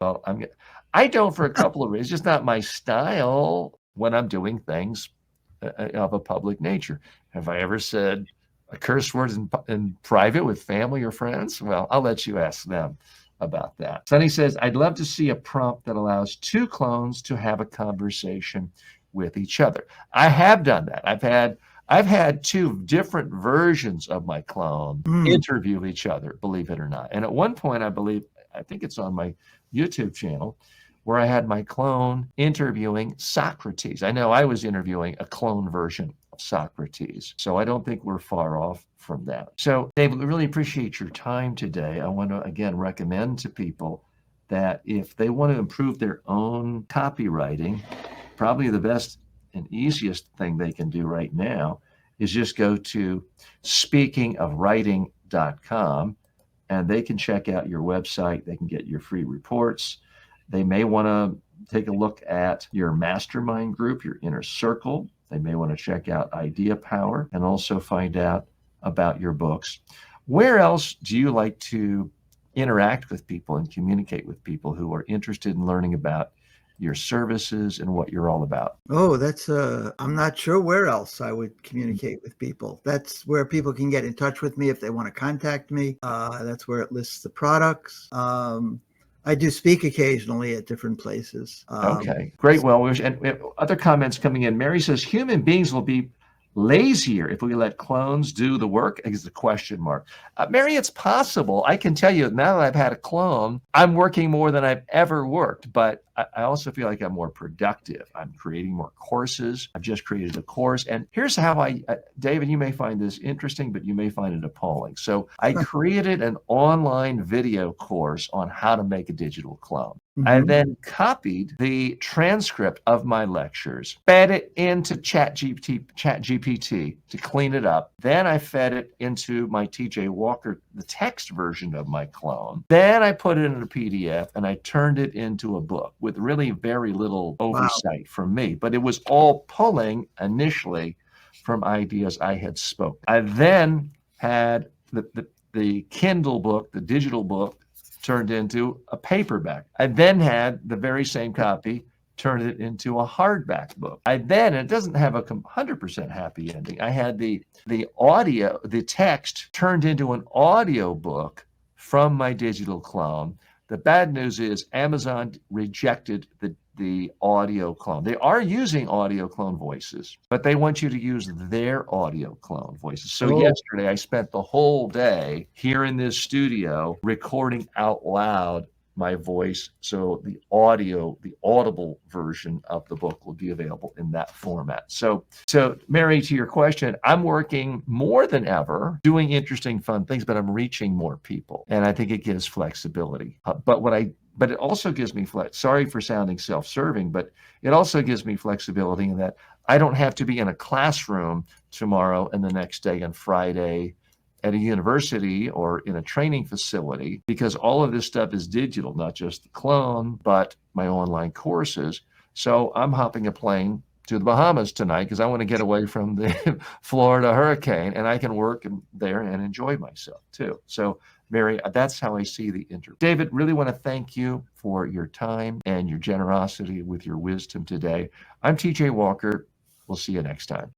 Well, I don't for a couple of reasons. It's just not my style when I'm doing things of a public nature. Have I ever said a curse word in private with family or friends? Well, I'll let you ask them about that. Sonny says, I'd love to see a prompt that allows two clones to have a conversation with each other. I have done that. I've had two different versions of my clone interview each other, believe it or not. And at one point, I think it's on my YouTube channel, where I had my clone interviewing Socrates. I know I was interviewing a clone version of Socrates, so I don't think we're far off from that. So, David, we really appreciate your time today. I want to, again, recommend to people that if they want to improve their own copywriting, probably the best and easiest thing they can do right now is just go to speakingofwriting.com, and they can check out your website. They can get your free reports. They may want to take a look at your mastermind group, your inner circle. They may want to check out Idea Power and also find out about your books. Where else do you like to interact with people and communicate with people who are interested in learning about your services and what you're all about? Oh, I'm not sure where else I would communicate with people. That's where people can get in touch with me if they want to contact me. That's where it lists the products. I do speak occasionally at different places. Okay, great. Well, and we have other comments coming in. Mary says, human beings will be lazier if we let clones do the work? Is the question mark. Mary, it's possible. I can tell you now that I've had a clone, I'm working more than I've ever worked, but I also feel like I'm more productive. I'm creating more courses. I've just created a course. And here's how David, you may find this interesting, but you may find it appalling. So I created an online video course on how to make a digital clone. I then copied the transcript of my lectures, fed it into ChatGPT to clean it up. Then I fed it into my TJ Walker, the text version of my clone. Then I put it in a PDF and I turned it into a book with really very little oversight from me. But it was all pulling initially from ideas I had spoken. I then had the Kindle book, the digital book, turned into a paperback. I then had the very same copy, turned it into a hardback book. It doesn't have a 100% happy ending. I had the text turned into an audio book from my digital clone. The bad news is Amazon rejected the audio clone. They are using audio clone voices, but they want you to use their audio clone voices. So yesterday I spent the whole day here in this studio recording out loud my voice. So the audible version of the book will be available in that format. So Mary, to your question, I'm working more than ever doing interesting, fun things, but I'm reaching more people. And I think it gives flexibility. But it also gives me sorry for sounding self-serving, but it also gives me flexibility in that I don't have to be in a classroom tomorrow and the next day and Friday at a university or in a training facility, because all of this stuff is digital, not just the clone, but my online courses. So I'm hopping a plane to the Bahamas tonight because I want to get away from the Florida hurricane, and I can work there and enjoy myself too. So Mary, that's how I see the interview. David, really want to thank you for your time and your generosity with your wisdom today. I'm TJ Walker. We'll see you next time.